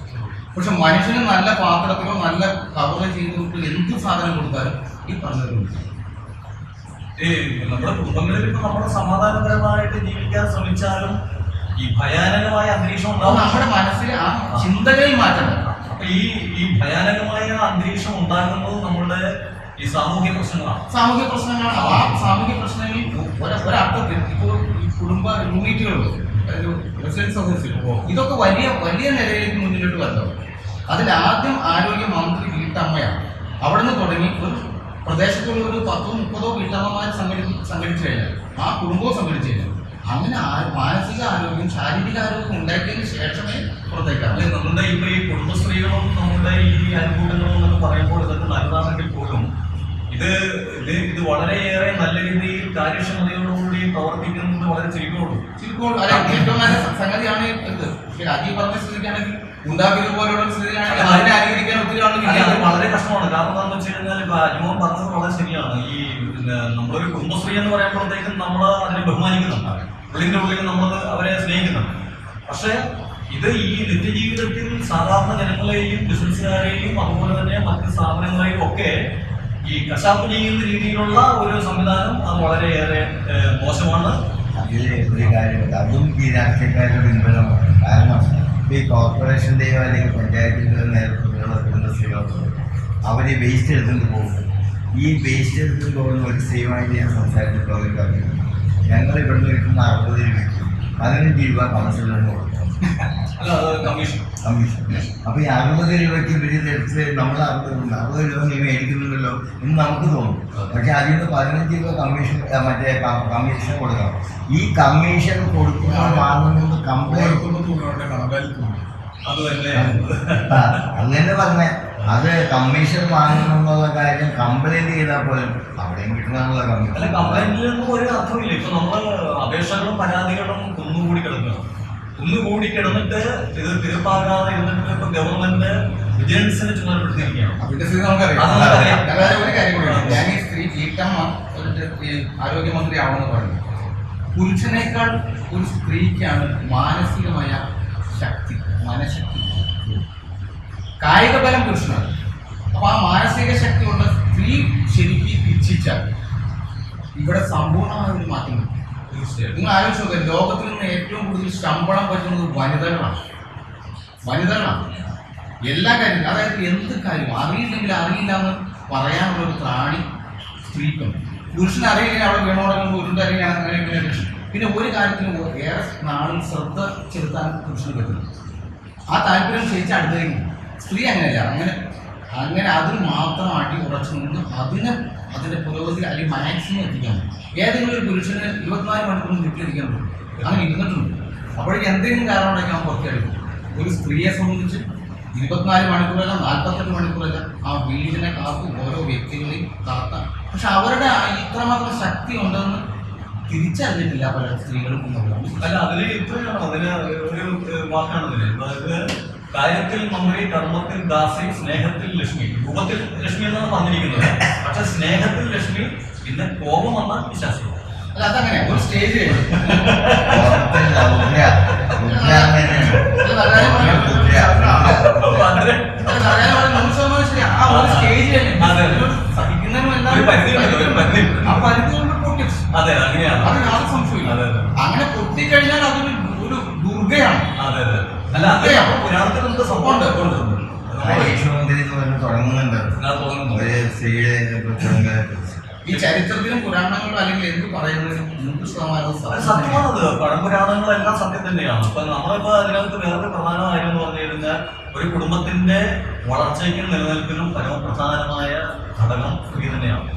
പക്ഷെ മനുഷ്യന് നല്ല പാത്രത്തിലോ നല്ല കവർ ചെയ്തിട്ട് എന്ത് സാധനം കൊടുത്താലും ഈ പറഞ്ഞത് ഈ നമ്മുടെ കുടുംബങ്ങളിൽ ഇപ്പൊ നമ്മൾ സമാധാനപരമായിട്ട് ജീവിക്കാൻ ശ്രമിച്ചാലും ഈ ഭയാനകമായ അന്തരീക്ഷം ഉണ്ടാവും. നമ്മുടെ മനസ്സിൽ ആ ചിന്തകളിൽ മാറ്റണം. അപ്പൊ ഈ ഭയാനകമായ അന്തരീക്ഷം ഉണ്ടാകുന്നത് നമ്മുടെ ഈ സാമൂഹ്യ പ്രശ്നങ്ങളാണ്. സാമൂഹ്യ പ്രശ്നങ്ങളാണ്. ആ സാമൂഹ്യ പ്രശ്നങ്ങളിൽ ഒരർത്ഥത്തിൽ ഇപ്പോൾ ഈ കുടുംബ യൂണിറ്റുകൾ, റെസിഡൻസ് ഓഫീസിൽ ഇതൊക്കെ വലിയ വലിയ നിലയിലേക്ക് മുന്നിലോട്ട് വരുന്നത്. അതിലാദ്യം ആരോഗ്യമന്ത്രി വീട്ടമ്മയാണ്. അവിടെ നിന്ന് തുടങ്ങി ഒരു പ്രദേശത്തുള്ള ഒരു 10-30 വീട്ടമ്മമാർ സംഘടിച്ചു കഴിഞ്ഞാൽ ആ കുടുംബവും സംഘടിച്ചു കഴിഞ്ഞാൽ അങ്ങനെ മാനസിക ആരോഗ്യം ശാരീരിക ആരോഗ്യം ഉണ്ടാക്കിയതിന് ശേഷമേ പുറത്തേക്കാണ്. നമ്മുടെ ഇപ്പൊ ഈ കുടുംബശ്രീകളും നമ്മുടെ ഈ അനുകൂലങ്ങളും എന്നൊക്കെ പറയുമ്പോൾ ഇതൊക്കെ നല്ലതാണെങ്കിൽ പോലും ഇത് വളരെയേറെ നല്ല രീതിയിൽ കാര്യക്ഷമതയോടുകൂടി പ്രവർത്തിക്കുന്നത് വളരെ ചുരുക്കമുള്ളൂ. ഏറ്റവും നല്ല സംഗതിയാണ് ഇത്. രാജീവ് പറഞ്ഞ സ്ഥിതിക്കാണെങ്കിൽ ഉണ്ടാക്കിയത് പോലുള്ള സ്ഥിതിയാണെങ്കിൽ അതിനെ അനുകരിക്കാൻ ഒത്തിരി അത് വളരെ കഷ്ടമാണ്. കാരണം എന്താണെന്ന് വെച്ച് കഴിഞ്ഞാൽ ഇപ്പൊ അജുമോൻ പറഞ്ഞത് വളരെ ശരിയാണ്. ഈ നമ്മളൊരു കുടുംബശ്രീ എന്ന് പറയുമ്പോഴത്തേക്കും നമ്മൾ അതിനെ ബഹുമാനിക്കുന്നുണ്ട്, ഉള്ളിന്റെ ഉള്ളിൽ നമ്മൾ അവരെ സ്നേഹിക്കുന്നുണ്ട്. പക്ഷെ ഇത് ഈ നിത്യജീവിതത്തിൽ സാധാരണ ജനങ്ങളെയും ബിസിനസ്സുകാരെയും അതുപോലെ തന്നെ മറ്റ് സ്ഥാപനങ്ങളെയും ഒക്കെ ഈ കശാപ്പ് ചെയ്യുന്ന രീതിയിലുള്ള ഒരു സംവിധാനം അത് വളരെയേറെ മോശമാണ്. അതിൽ ഒരു കാര്യമുണ്ട്, അതും ഈ രാഷ്ട്രീയക്കാരുടെ പിൻബലം. കാരണം ഈ കോർപ്പറേഷൻ്റെയോ അല്ലെങ്കിൽ പഞ്ചായത്തിൻ്റെയോ നേതൃത്വത്തിലുള്ള കുടുംബശ്രീകളൊക്കെ അവർ വേസ്റ്റ് എടുത്തുകൊണ്ട് പോകും. ഈ വേസ്റ്റ് എടുത്തുകൊണ്ട് പോകുന്ന ഒരു സ്ത്രീയുമായിട്ട് ഞാൻ സംസാരിച്ചപ്പോൾ അവർ പറഞ്ഞു, ഞങ്ങൾ ഇവിടുന്ന് കിട്ടുന്ന 60 രൂപയ്ക്ക് 15 രൂപ കൗൺസിലറിന് കൊടുക്കും, കമ്മീഷൻ. അപ്പോൾ ഈ 60 രൂപയ്ക്ക് എടുത്ത് നമ്മൾ 60 രൂപ നീ മേടിക്കുന്നുണ്ടല്ലോ എന്ന് നമുക്ക് തോന്നും. പക്ഷെ അതിൽ നിന്ന് 15 രൂപ കമ്മീഷൻ കമ്മീഷൻ കൊടുക്കണം. ഈ കമ്മീഷൻ കൊടുക്കുന്ന വാങ്ങുന്നത് അത് തന്നെ പറഞ്ഞ അത് കമ്മീഷൻ വാങ്ങണമെന്നുള്ള കാര്യം കംപ്ലൈന്റ് ചെയ്താൽ പോലും അവിടെയും കിട്ടണമെന്നുള്ള അല്ല, കംപ്ലൈന്റിലൊന്നും ഒരു അർത്ഥമില്ല. ഇപ്പൊ നമ്മൾ അപേക്ഷകളും പരാതികളും കുന്നുകൂടി കിടന്നിട്ട് ഇത് തീർപ്പാകാതെ ഇരുന്നിട്ട് ഇപ്പൊ ഗവൺമെന്റ് വിജിലൻസിനെ ചുമതലപ്പെടുത്തിയിരിക്കുകയാണ്. അതിന്റെ സ്ഥിതി നമുക്കറിയാം. ഒരു കാര്യം കൂടിയാണ്, ഞാൻ ഈ സ്ത്രീ വീട്ടമ്മ ആരോഗ്യമന്ത്രി ആവണമെന്ന് പറഞ്ഞു. പുരുഷനേക്കാൾ ഒരു സ്ത്രീക്കാണ് മാനസികമായ ശക്തി, മനഃശക്തി. ബലം പുരുഷനാണ്. അപ്പൊ ആ മാനസിക ശക്തിയുള്ള സ്ത്രീ ശരിക്കും ഇച്ഛിച്ചാൽ ഇവിടെ സമ്പൂർണ്ണമായ ഒരു മാറ്റം വരും. നിങ്ങൾ ആലോചിച്ച് നോക്കുക, ലോകത്തിൽ നിന്ന് ഏറ്റവും കൂടുതൽ ശമ്പളം പറ്റുന്നത് വനിതകളാണ്. എല്ലാ കാര്യങ്ങളും, അതായത് എന്ത് കാര്യം അറിയില്ലെങ്കിൽ അറിയില്ല എന്ന് പറയാനുള്ള ഒരു ത്രാണി സ്ത്രീക്കുണ്ട്. പുരുഷന് അറിയില്ലെങ്കിൽ അവിടെ വീണോടെങ്കിൽ ഉരുണ്ടറിയാൻ അങ്ങനെ. പിന്നെ ഒരു കാര്യത്തിനും ഏറെ നാളും ശ്രദ്ധ ചെലുത്താൻ പുരുഷന് പറ്റുന്നു. ആ താല്പര്യം ക്ഷയിച്ച് അടുത്തേക്ക്. സ്ത്രീ അങ്ങനെയല്ല, അങ്ങനെ അതിൽ മാത്രം അടി ഉറച്ചു നിന്ന് അതിന്റെ പുരോഗതി അല്ലെങ്കിൽ മാക്സിമം എത്തിക്കാൻ പറ്റും. ഏതെങ്കിലും ഒരു പുരുഷന് 24 മണിക്കൂർ വീട്ടിലിരിക്കാൻ പറ്റും, അങ്ങനെ ഇരുന്നിട്ടുണ്ട്. അപ്പോഴേക്കും എന്തെങ്കിലും കാരണം ഉണ്ടെങ്കിൽ അവൻ പുറത്തെടുക്കും. ഒരു സ്ത്രീയെ സംബന്ധിച്ച് 24 മണിക്കൂറല്ല 48 മണിക്കൂറല്ല ആ വീടിനെ കാക്കും, ഓരോ വ്യക്തികളെയും കാക്കാം. പക്ഷെ അവരുടെ ഇത്രമാത്രം ശക്തി ഉണ്ടെന്ന് തിരിച്ചറിഞ്ഞിട്ടില്ല പല സ്ത്രീകളും. അല്ല, അതിന് ഇത്രയാണ്, അതിന് ഒരു വാക്കാണ് അതിന്. അതായത് കാര്യത്തിൽ മന്ത്രി, കർമ്മത്തിൽ ദാസി, സ്നേഹത്തിൽ ലക്ഷ്മി. രൂപത്തിൽ ലക്ഷ്മി എന്നാണ് പറഞ്ഞിരിക്കുന്നത്, പക്ഷെ സ്നേഹത്തിൽ ലക്ഷ്മി, പിന്നെ കോപം വന്നാൽ വിശ്വാസം. അല്ല, അതങ്ങനെ ഒരു സ്റ്റേജ് അതെ, അങ്ങനെയാണ്. അങ്ങനെ പൊട്ടിക്കഴിഞ്ഞാൽ അതൊരു ദുർഗയാണ്. അതെ അതെ. അല്ല, അത് പുരാണത്തിൽ നമുക്ക് സംഭവം മുഖ്യമന്ത്രി തുടങ്ങുന്നുണ്ട് ഒരു സ്ത്രീയുടെ. ഈ ചരിത്രത്തിലും പുരാണങ്ങളിലും അല്ലെങ്കിൽ എന്ത് പറയുന്നതിനും 100% സത്യമാണത്. പഴംപുരാണങ്ങളെല്ലാം സത്യം തന്നെയാണ്. അപ്പൊ നമ്മളിപ്പോ അതിനകത്ത് വേറൊരു പ്രധാന കാര്യം എന്ന് പറഞ്ഞു കഴിഞ്ഞാൽ, ഒരു കുടുംബത്തിന്റെ വളർച്ചയ്ക്കും നിലനിൽപ്പിനും പരമപ്രധാനമായ ഘടകം സ്ത്രീ തന്നെയാണ്.